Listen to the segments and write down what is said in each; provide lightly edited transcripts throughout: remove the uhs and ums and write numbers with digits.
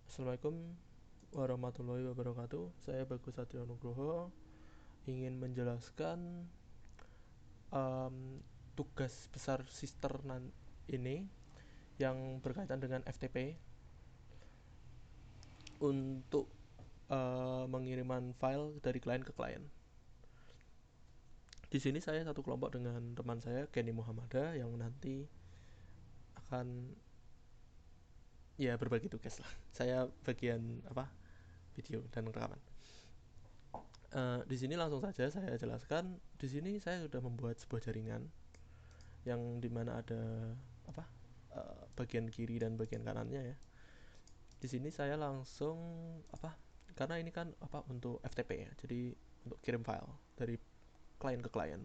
Assalamualaikum warahmatullahi wabarakatuh. Saya Bagus Satrio Nugroho ingin menjelaskan tugas besar sister ini yang berkaitan dengan FTP untuk pengiriman file dari klien ke klien. Di sini saya satu kelompok dengan teman saya Kenny Muhammada yang nanti akan ya berbagi tugas lah. Saya bagian video dan rekaman. Di sini langsung saja saya jelaskan. Di sini saya sudah membuat sebuah jaringan yang dimana ada bagian kiri dan bagian kanannya ya. Di sini saya langsung karena ini kan untuk FTP ya, jadi untuk kirim file dari klien ke klien.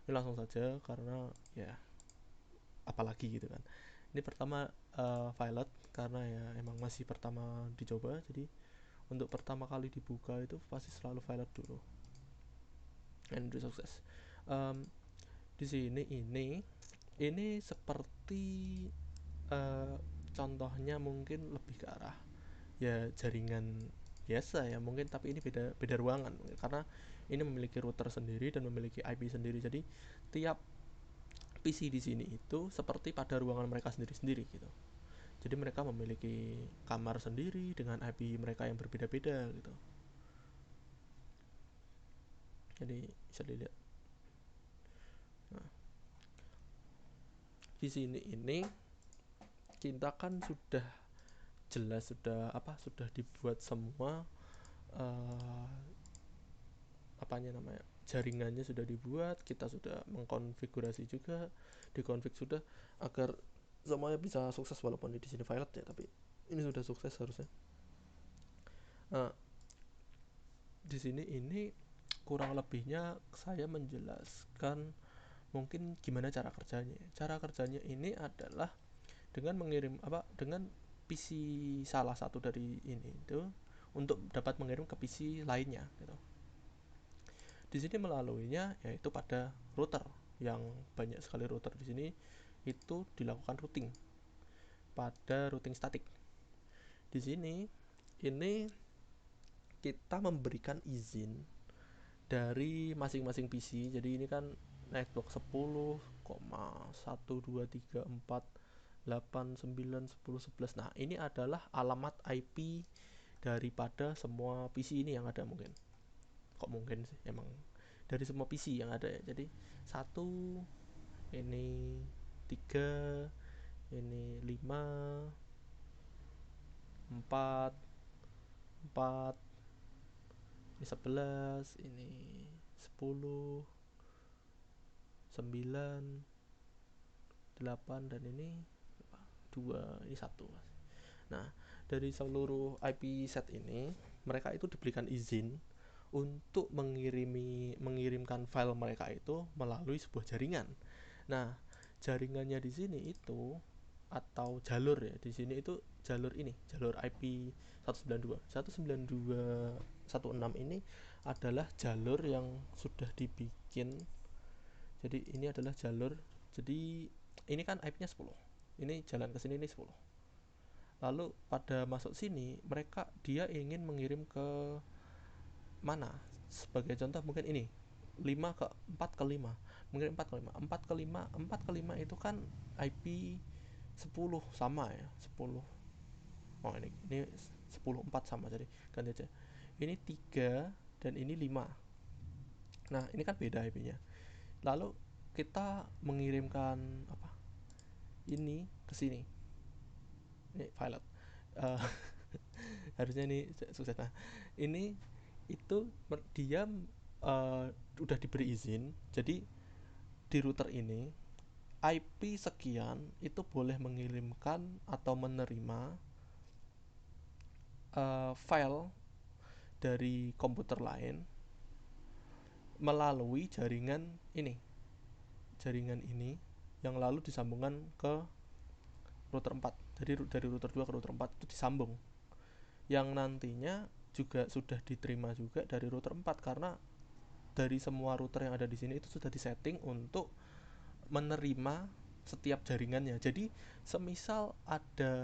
Ini langsung saja karena ya apalagi gitu kan. Ini pertama pilot karena ya emang masih pertama dicoba, jadi untuk pertama kali dibuka itu pasti selalu pilot dulu. And udah sukses. Di sini ini seperti contohnya mungkin lebih ke arah ya jaringan biasa ya mungkin, tapi ini beda ruangan karena ini memiliki router sendiri dan memiliki IP sendiri. Jadi tiap PC di sini itu seperti pada ruangan mereka sendiri-sendiri gitu. Jadi mereka memiliki kamar sendiri dengan IP mereka yang berbeda-beda gitu. Jadi bisa dilihat. Nah, di sini ini kita kan sudah jelas sudah dibuat semua jaringannya sudah dibuat, kita sudah mengkonfigurasi juga, dikonfig sudah agar semuanya bisa sukses walaupun di sini pilot ya, tapi ini sudah sukses harusnya. Nah, di sini ini kurang lebihnya saya menjelaskan mungkin gimana cara kerjanya. Cara kerjanya ini adalah dengan mengirim dengan PC salah satu dari ini itu untuk dapat mengirim ke PC lainnya gitu. Di sini melaluinya yaitu pada router, yang banyak sekali router di sini itu dilakukan routing pada routing statik. Di sini ini kita memberikan izin dari masing-masing PC. Jadi ini kan network 10,12348,9 10 11. Nah, ini adalah alamat IP daripada semua PC ini yang ada mungkin. Kok mungkin sih, emang dari semua PC yang ada ya. Jadi 1, ini 3, ini 5, 4, 4, ini 11, ini 10, 9, 8, dan ini 2, ini 1. Nah, dari seluruh IP set ini mereka itu diberikan izin untuk mengirimkan file mereka itu melalui sebuah jaringan. Nah, jaringannya di sini itu atau jalur ya, di sini itu jalur IP 192.192.16 ini adalah jalur yang sudah dibikin. Jadi ini adalah jalur, jadi ini kan IP-nya 10, ini jalan ke sini ini 10. Lalu pada masuk sini dia ingin mengirim ke mana, sebagai contoh mungkin ini 5 ke 4 ke 5, mungkin 4 ke 5, 4 ke 5, 4 ke 5 itu kan IP 10 sama ya, 10. Oh, ini 10 4 sama, jadi ganti aja. Ini 3 dan ini 5. Nah, ini kan beda IP-nya. Lalu kita mengirimkan ini ke sini. Ini pilot. Uh, harusnya ini sukses. Nah, ini itu dia udah diberi izin. Jadi di router ini IP sekian itu boleh mengirimkan atau menerima file dari komputer lain melalui jaringan ini yang lalu disambungkan ke router 4. Jadi dari router 2 ke router 4 itu disambung, yang nantinya juga sudah diterima juga dari router 4 karena dari semua router yang ada di sini itu sudah disetting untuk menerima setiap jaringannya. Jadi semisal ada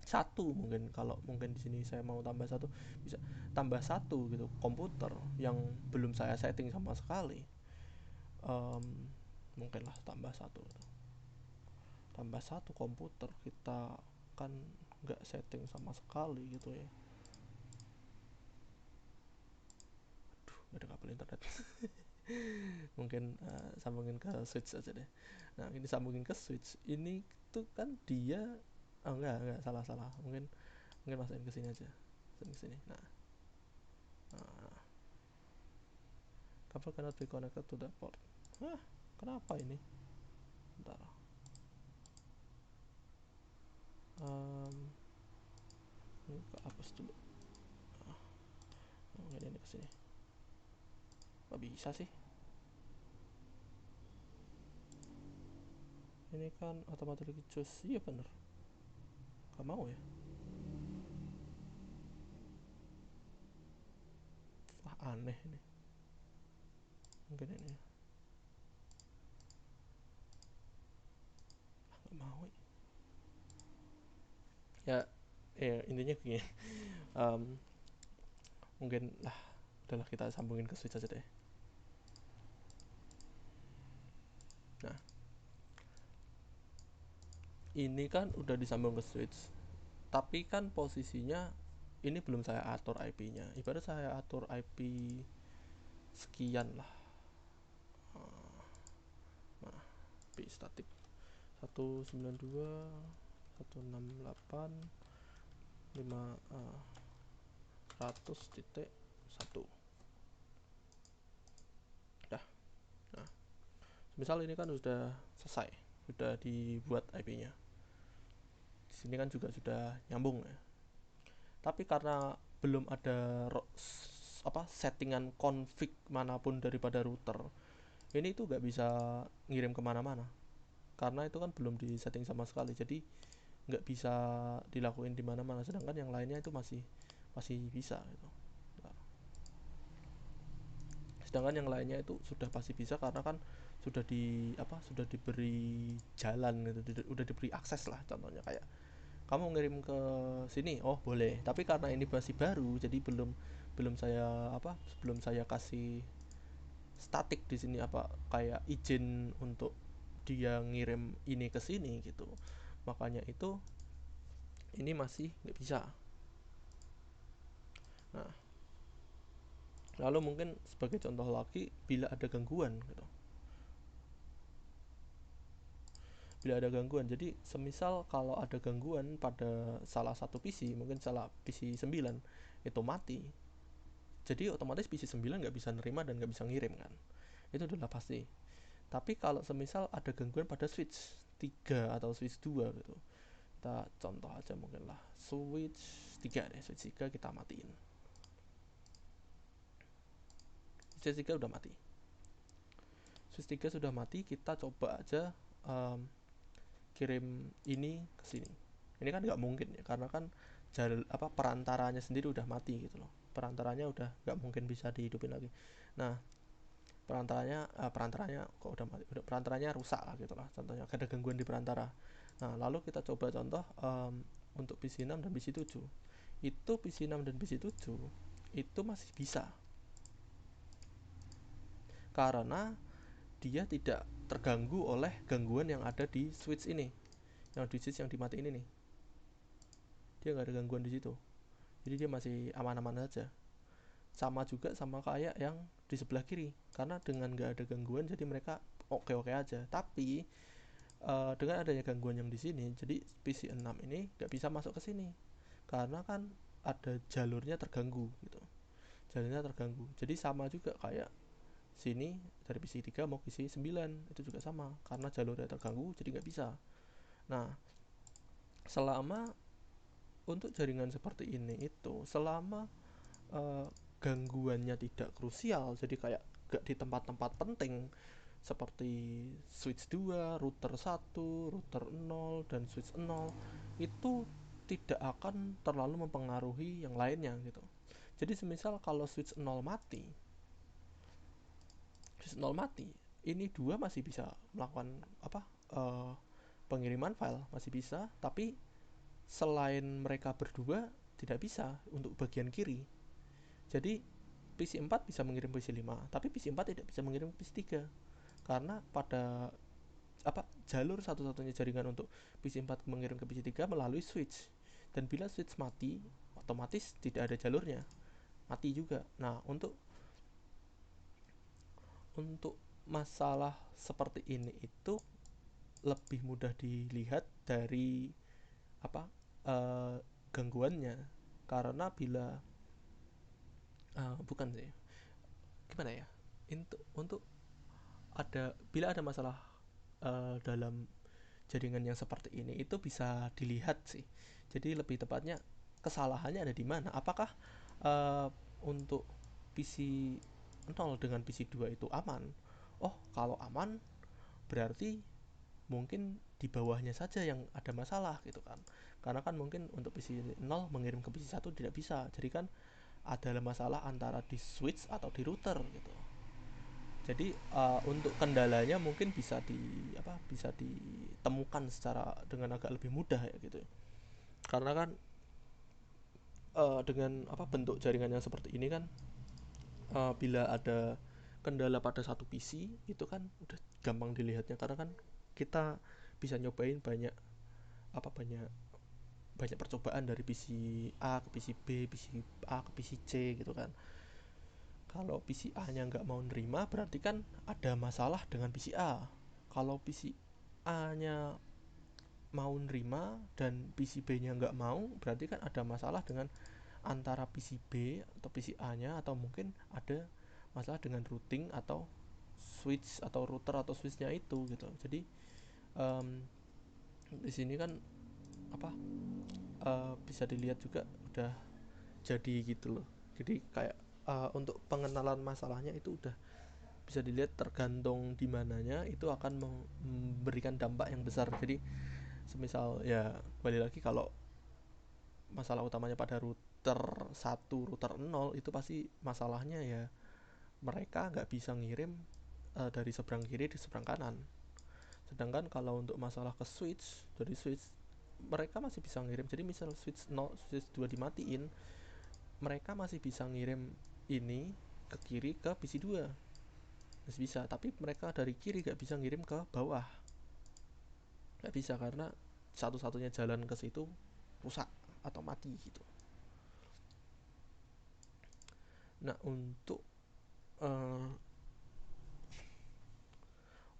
satu, mungkin kalau mungkin di sini saya mau tambah satu, bisa tambah satu gitu komputer yang belum saya setting sama sekali. Em, Mungkinlah tambah satu gitu. Tambah satu komputer, kita kan nggak setting sama sekali gitu ya. Nggak ada kabel internet. Mungkin sambungin ke switch aja deh. Nah ini sambungin ke switch ini tuh kan dia, oh enggak, salah salah, mungkin masukin ke sini aja, masukin ke sini. Nah, kabel cannot be connected to the port. Hah, kenapa ini? Bentar. Ini hapus dulu. Mungkin ini ke sini. Kok bisa sih? Ini kan automatic choose. Iya bener. Gak mau ya? Wah aneh ini. Mungkin ini. Gak mau ya. Ya intinya gini. um, Mungkin lah, udahlah kita sambungin ke switch aja deh. Nah ini kan udah disambung ke switch, tapi kan posisinya ini belum saya atur IP-nya. Ibarat saya atur IP sekian lah. Nah, IP statik 192.168.500.1. Dah. Nah, misal ini kan sudah selesai, sudah dibuat IP-nya. Di sini kan juga sudah nyambung ya. Tapi karena belum ada settingan config manapun daripada router, ini tuh nggak bisa ngirim kemana-mana karena itu kan belum di setting sama sekali, jadi nggak bisa dilakuin di mana-mana, sedangkan yang lainnya itu masih masih bisa gitu. Nah, sedangkan yang lainnya itu sudah pasti bisa karena kan sudah diberi jalan gitu, udah diberi akses lah. Contohnya kayak kamu ngirim ke sini, oh boleh, tapi karena ini masih baru jadi belum belum saya belum saya kasih statik di sini kayak izin untuk dia ngirim ini ke sini gitu, makanya itu ini masih nggak bisa. Nah lalu mungkin sebagai contoh lagi, bila ada gangguan gitu, bila ada gangguan, jadi semisal kalau ada gangguan pada salah satu PC, mungkin salah PC 9 itu mati, jadi otomatis PC 9 nggak bisa nerima dan nggak bisa ngirim kan, itu udah pasti. Tapi kalau semisal ada gangguan pada switch 3 atau switch 2 gitu, kita contoh aja mungkin lah switch 3 deh, switch 3 kita matiin. Switch 3 udah mati, switch 3 sudah mati, kita coba aja um, kirim ini ke sini. Ini kan nggak mungkin ya, karena kan perantaranya sendiri udah mati gitu loh, perantaranya udah nggak mungkin bisa dihidupin lagi. Nah perantaranya kok udah mati, udah perantaranya rusak lah gitu lah, contohnya ada gangguan di perantara. Nah lalu kita coba contoh untuk PC 6 dan PC 7, itu PC 6 dan PC 7 itu masih bisa karena dia tidak terganggu oleh gangguan yang ada di switch ini, yang di switch yang dimatiin ini, dia nggak ada gangguan di situ, jadi dia masih aman-aman saja. Sama juga sama kayak yang di sebelah kiri, karena dengan nggak ada gangguan jadi mereka oke-oke aja. Tapi dengan adanya gangguan yang di sini, jadi PC 6 ini nggak bisa masuk ke sini karena kan ada jalurnya terganggu gitu, jalurnya terganggu. Jadi sama juga kayak sini, dari PC 3 mau PC 9 itu juga sama, karena jalurnya terganggu jadi nggak bisa. Nah selama untuk jaringan seperti ini itu, selama uh, gangguannya tidak krusial, jadi kayak gak di tempat-tempat penting seperti switch 2, router 1, router 0 dan switch 0, itu tidak akan terlalu mempengaruhi yang lainnya gitu. Jadi semisal kalau switch 0 mati, switch 0 mati, ini dua masih bisa melakukan uh, pengiriman file masih bisa, tapi selain mereka berdua tidak bisa untuk bagian kiri. Jadi PC 4 bisa mengirim PC 5, tapi PC 4 tidak bisa mengirim PC 3 karena pada jalur satu-satunya jaringan untuk PC 4 mengirim ke PC 3 melalui switch. Dan bila switch mati, otomatis tidak ada jalurnya, mati juga. Nah, untuk masalah seperti ini itu lebih mudah dilihat dari apa uh, gangguannya, karena bila bukan sih, gimana ya, untuk ada bila ada masalah dalam jaringan yang seperti ini itu bisa dilihat sih. Jadi lebih tepatnya kesalahannya ada di mana? Apakah uh, untuk PC 0 dengan PC 2 itu aman? Oh, kalau aman berarti mungkin di bawahnya saja yang ada masalah gitu kan. Karena kan mungkin untuk PC 0 mengirim ke PC 1 tidak bisa. Jadi kan ada masalah antara di switch atau di router gitu. Jadi untuk kendalanya mungkin bisa ditemukan secara dengan agak lebih mudah ya gitu. Karena kan dengan bentuk jaringan yang seperti ini kan, bila ada kendala pada satu PC itu kan udah gampang dilihatnya, karena kan kita bisa nyobain banyak banyak percobaan dari PC A ke PC B, PC A ke PC C gitu kan. Kalau PC A-nya nggak mau nerima berarti kan ada masalah dengan PC A. Kalau PC A-nya mau nerima dan PC B-nya nggak mau, berarti kan ada masalah dengan antara PC B atau PC A-nya, atau mungkin ada masalah dengan routing atau switch atau router atau switchnya itu gitu. Jadi um, di sini kan bisa dilihat juga udah jadi gitu loh. Jadi kayak untuk pengenalan masalahnya itu udah bisa dilihat tergantung di mananya itu akan memberikan dampak yang besar. Jadi semisal ya kembali lagi, kalau masalah utamanya pada router satu, router 0 itu pasti masalahnya ya mereka nggak bisa ngirim dari seberang kiri di seberang kanan. Sedangkan kalau untuk masalah ke switch, dari switch mereka masih bisa ngirim. Jadi misal switch 0, switch 2 dimatiin, mereka masih bisa ngirim ini ke kiri ke PC 2, masih bisa. Tapi mereka dari kiri nggak bisa ngirim ke bawah, nggak bisa, karena satu-satunya jalan ke situ rusak atau mati gitu. Nah, uh,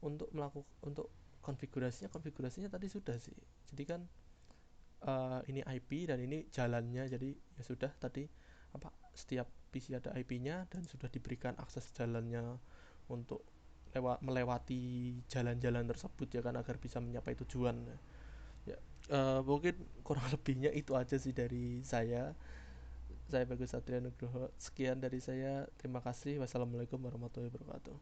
untuk konfigurasinya tadi sudah sih. Jadi kan ini IP dan ini jalannya, jadi ya sudah tadi setiap PC ada IP-nya dan sudah diberikan akses jalannya untuk melewati jalan-jalan tersebut ya kan, agar bisa mencapai tujuan ya. Mungkin kurang lebihnya itu aja sih dari saya Bagus Satria Nugroho. Sekian dari saya, terima kasih. Wassalamualaikum warahmatullahi wabarakatuh.